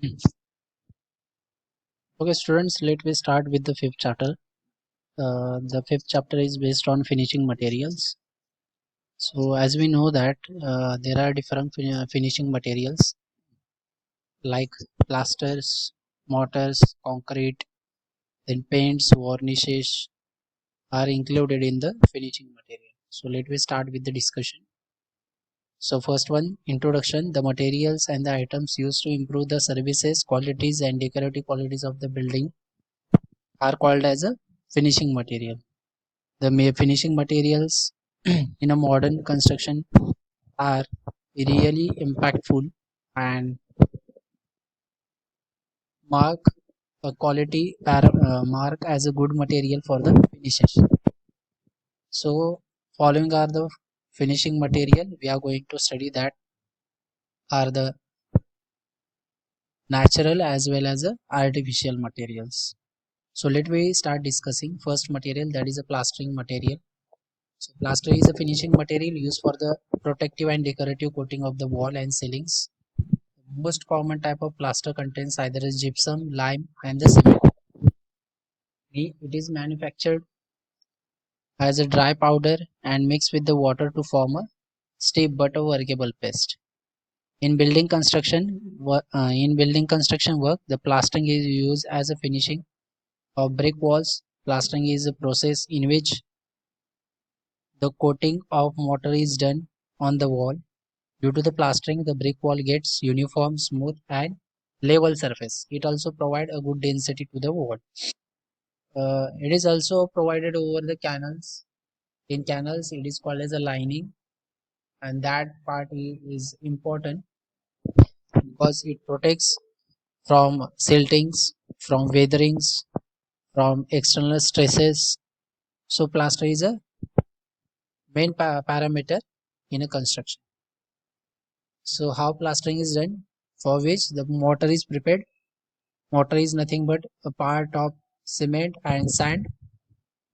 Okay, students, let me start with the fifth chapter. The fifth chapter is based on finishing materials. So, as we know that there are different finishing materials like plasters, mortars, concrete, then paints, varnishes are included in the finishing material. So, let me start with the discussion. So, first one, introduction. The materials and the items used to improve the services, qualities, and decorative qualities of the building are called as a finishing material. The finishing materials in a modern construction are really impactful and mark a mark as a good material for the finishes. So following are the finishing material we are going to study that are the natural as well as the artificial materials. So let me start discussing first material, that is a plastering material. So plaster is a finishing material used for the protective and decorative coating of the wall and ceilings. Most common type of plaster contains either a gypsum, lime, and the cement. It is manufactured as a dry powder and mixed with the water to form a stiff but a workable paste. In building construction, work, the plastering is used as a finishing of brick walls. Plastering is a process in which the coating of mortar is done on the wall. Due to the plastering, the brick wall gets uniform, smooth, and level surface. It also provides a good density to the wall. It is also provided over the canals. In canals, it is called as a lining, and that part is important because it protects from siltings, from weatherings, from external stresses. So, plaster is a main parameter in a construction. So, how plastering is done? For which the mortar is prepared. Mortar is nothing but a part of cement and sand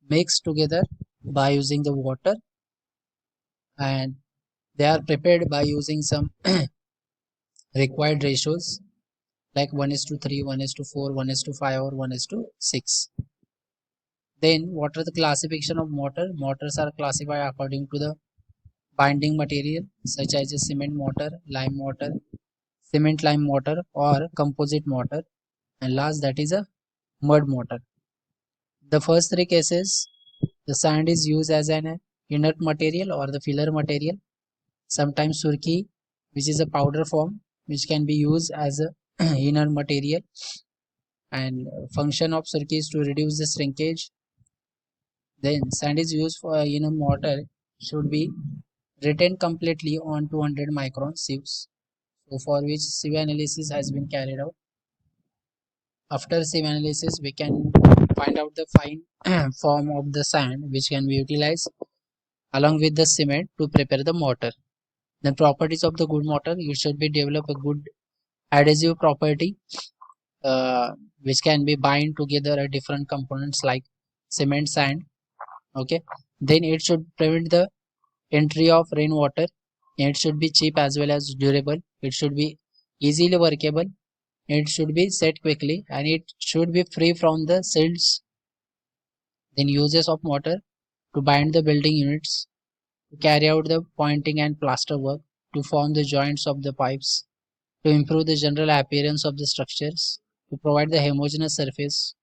mixed together by using the water, and they are prepared by using some required ratios like 1 is to 3, 1 is to 4, 1 is to 5, or 1 is to 6. Then what are the classification of mortar? Mortars are classified according to the binding material such as a cement mortar, lime mortar, cement lime mortar, or composite mortar, and last that is a mud mortar. The first three cases, the sand is used as an inert material or the filler material. Sometimes surki, which is a powder form, which can be used as a inert material, and function of surki is to reduce the shrinkage. Then sand is used for in a mortar should be retained completely on 200 micron sieves, so for which sieve analysis has been carried out. After sieve analysis, we can find out the fine form of the sand which can be utilized along with the cement to prepare the mortar. The properties of the good mortar, you should be develop a good adhesive property which can be bind together at different components like cement, sand. Okay, then it should prevent the entry of rainwater. It should be cheap as well as durable. It should be easily workable. It should be set quickly, and it should be free from the silts. Then uses of mortar to bind the building units, to carry out the pointing and plaster work, to form the joints of the pipes, to improve the general appearance of the structures, to provide the homogeneous surface,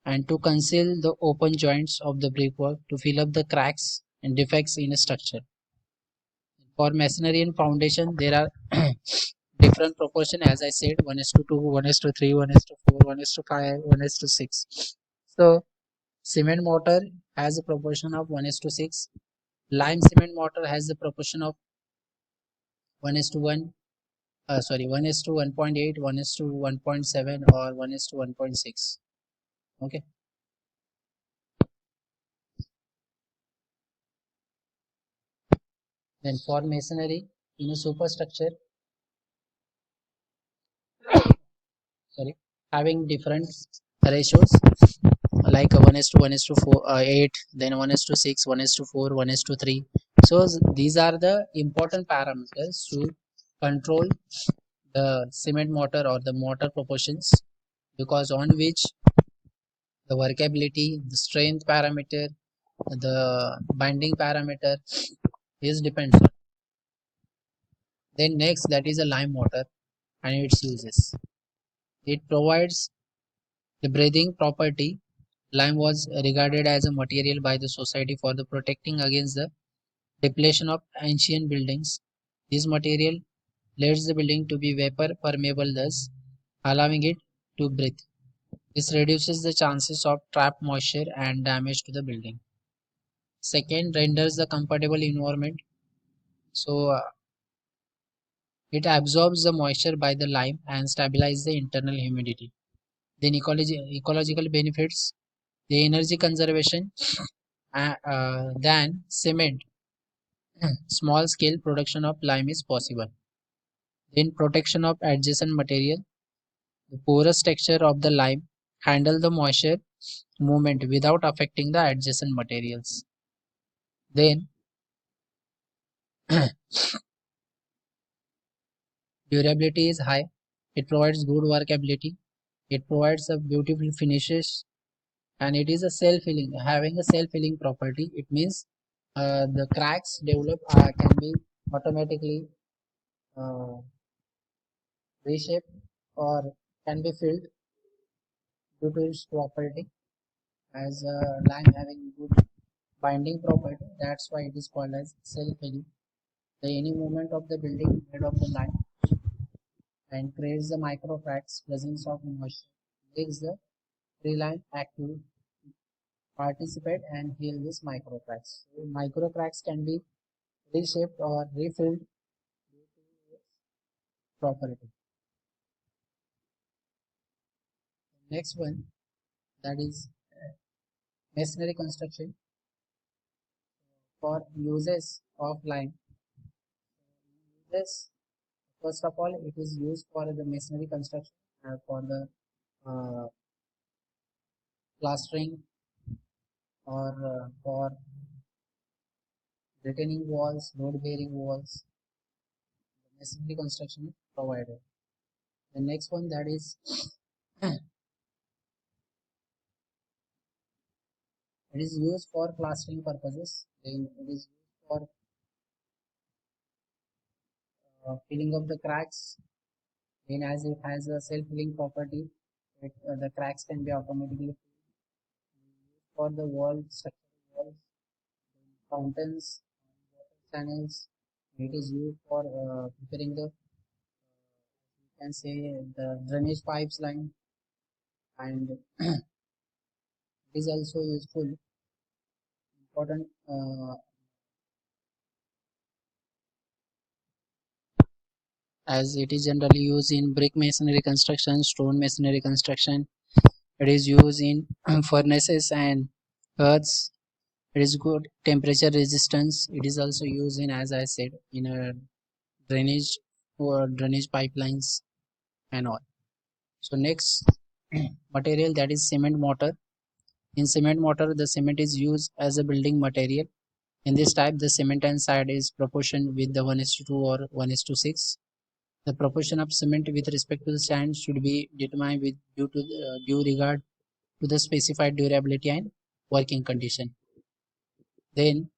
and to conceal the open joints of the brickwork, to fill up the cracks and defects in a structure. For masonry and foundation, there are different proportion, as I said, 1 is to 2, 1 is to 3, 1 is to 4, 1 is to 5, 1 is to 6. So cement mortar has a proportion of 1 is to 6. Lime cement mortar has the proportion of 1 is to 1. 1 is to 1.8, 1 is to 1.7, or 1 is to 1.6. Okay. Then for masonry in a superstructure, sorry, having different ratios like 1 is to 1 is to 4, 8, then 1 is to 6, 1 is to 4, 1 is to 3. So these are the important parameters to control the cement mortar or the mortar proportions, because on which the workability, the strength parameter, the binding parameter is depends on. Then next, that is a lime mortar and its uses. It provides the breathing property. Lime was regarded as a material by the society for the protecting against the depletion of ancient buildings. This material lets the building to be vapor permeable, thus allowing it to breathe. This reduces the chances of trapped moisture and damage to the building. Second, renders the comfortable environment. So it absorbs the moisture by the lime and stabilizes the internal humidity. Then ecological benefits, the energy conservation than cement. Small scale production of lime is possible. Then protection of adjacent material. The porous texture of the lime handle the moisture movement without affecting the adjacent materials. Then durability is high. It provides good workability. It provides a beautiful finishes, and it is a self-healing. Having a self-healing property, it means the cracks develop can be automatically uh, reshaped or can be filled due to its property as lime having good binding property. That's why it is called as self-healing. The any movement of the building made of the lime and creates the micro cracks. Presence of moisture makes the tree line active, participate and heal these micro cracks. So micro cracks can be reshaped or refilled due to its property. Next one, that is masonry construction for uses of lime. Uses, first of all, it is used for the masonry construction for the uh, plastering or for retaining walls, load bearing walls. Masonry construction is provided. The next one, that is it is used for plastering purposes. Then it is used for filling up the cracks. Then as it has a self-filling property, the cracks can be automatically filled. For the wall structure, walls, fountains, water channels. It is used for preparing the you can say the drainage pipes line, and it is also useful important as it is generally used in brick masonry construction, stone masonry construction. It is used in furnaces and earths. It is good temperature resistance. It is also used in, as I said, in a drainage or drainage pipelines and all. So next material, that is cement mortar. In cement mortar, the cement is used as a building material. In this type, the cement and side is proportion with the 1:2 or 1:6. The proportion of cement with respect to the sand should be determined with due regard to the specified durability and working condition. Then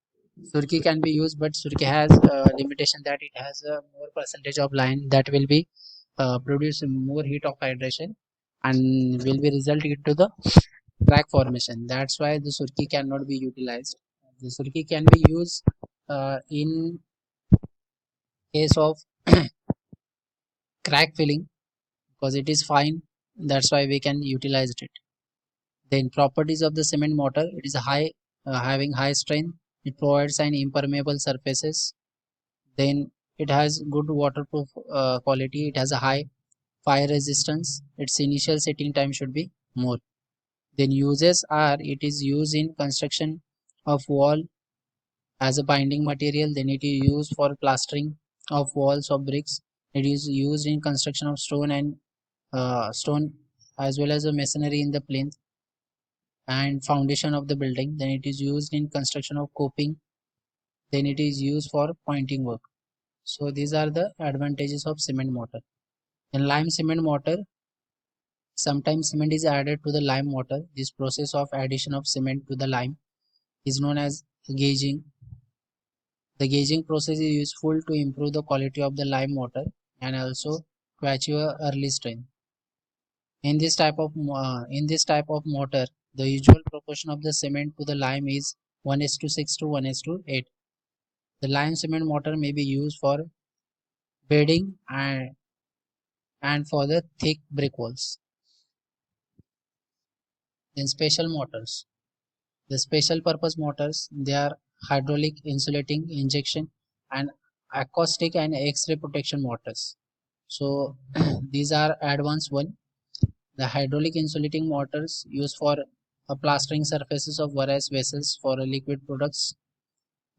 surki can be used, but surki has a limitation that it has a more percentage of lime that will be produce more heat of hydration and will be result into the crack formation. That's why the surki cannot be utilized. The surki can be used in case of crack filling because it is fine. That's why we can utilize it. Then properties of the cement mortar: it is high, having high strength. It provides an impermeable surfaces. Then it has good waterproof quality. It has a high fire resistance. Its initial setting time should be more. Then uses are: it is used in construction of wall as a binding material. Then it is used for plastering of walls of bricks. It is used in construction of stone as well as a masonry in the plinth and foundation of the building. Then it is used in construction of coping. Then it is used for pointing work. So these are the advantages of cement mortar. In lime cement mortar, sometimes cement is added to the lime mortar. This process of addition of cement to the lime is known as gauging. The gauging process is useful to improve the quality of the lime mortar and also to achieve a early strength. In this type of mortar, the usual proportion of the cement to the lime is 1:6 to 1:8. The lime cement mortar may be used for bedding and for the thick brick walls. Then special mortars. The special purpose mortars, they are hydraulic insulating injection and acoustic and X-ray protection mortars. So these are advanced one. The hydraulic insulating mortars used for plastering surfaces of various vessels for liquid products.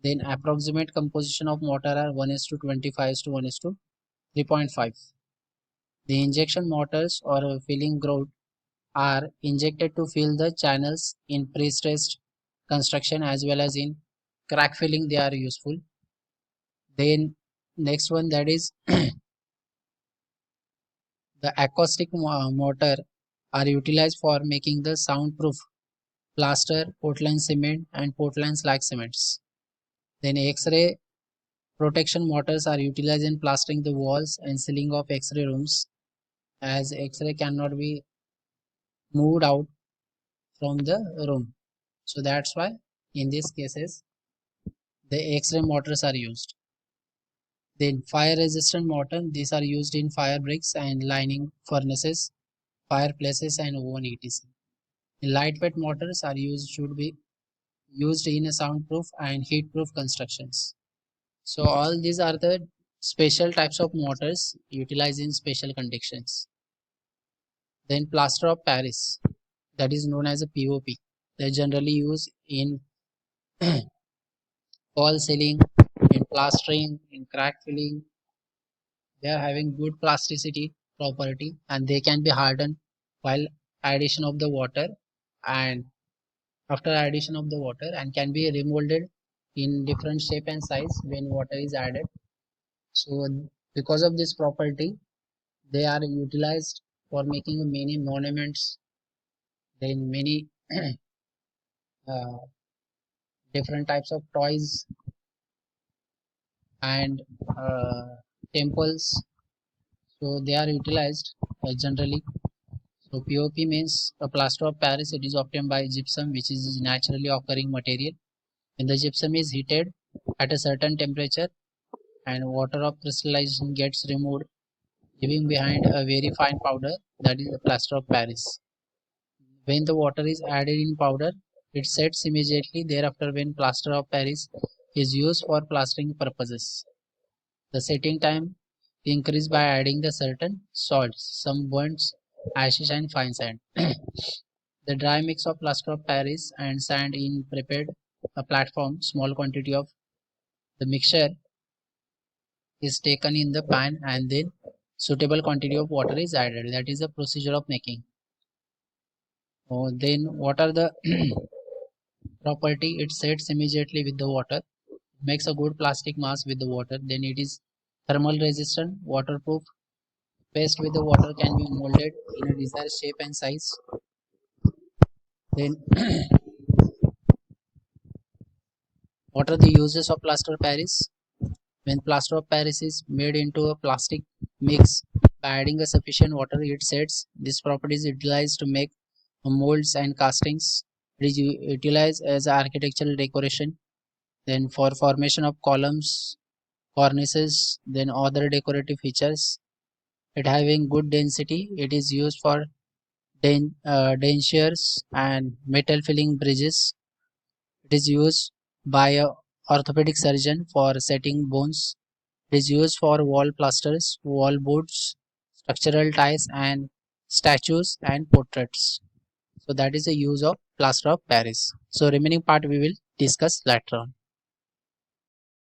Then approximate composition of mortar are 1:25 to 1:3.5. The injection mortars or filling grout are injected to fill the channels in pre-stressed construction as well as in crack filling they are useful. Then next one, that is the acoustic mortar are utilized for making the soundproof plaster, Portland cement and Portland slag cements. Then X-ray protection mortars are utilized in plastering the walls and ceiling of X-ray rooms, as X-ray cannot be moved out from the room. So that's why in these cases the X-ray mortars are used. Then fire resistant mortar, these are used in fire bricks and lining furnaces, fireplaces and oven etc. Lightweight mortars are used should be used in a soundproof and heatproof constructions. So all these are the special types of mortars utilized in special conditions. Then plaster of Paris, that is known as a POP. They generally used in wall sealing, in plastering, in crack filling. They are having good plasticity property and they can be hardened while addition of the water and after addition of the water and can be remolded in different shape and size when water is added. So because of this property, they are utilized for making many monuments, then many uh, different types of toys and temples. So they are utilized generally. So POP means a plaster of Paris. It is obtained by gypsum, which is a naturally occurring material. When the gypsum is heated at a certain temperature and water of crystallization gets removed, leaving behind a very fine powder, that is the plaster of Paris. When the water is added in powder, it sets immediately thereafter when plaster of Paris is used for plastering purposes. The setting time increased by adding the certain salts, some burns, ashes and fine sand. The dry mix of plaster of Paris and sand in prepared a platform, small quantity of the mixture is taken in the pan and then suitable quantity of water is added. That is the procedure of making. Then what are the property? It sets immediately with the water, makes a good plastic mass with the water. Then it is thermal resistant, waterproof. Paste with the water can be molded in a desired shape and size. Then what are the uses of plaster of Paris? When plaster of Paris is made into a plastic mix by adding a sufficient water, it sets. This property is utilized to make molds and castings. It is utilized as architectural decoration. Then for formation of columns, cornices, then other decorative features. It having good density. It is used for dentures and metal filling bridges. It is used by a orthopedic surgeon for setting bones. It is used for wall plasters, wall boards, structural ties and statues and portraits. So that is the use of plaster of Paris. So remaining part we will discuss later on.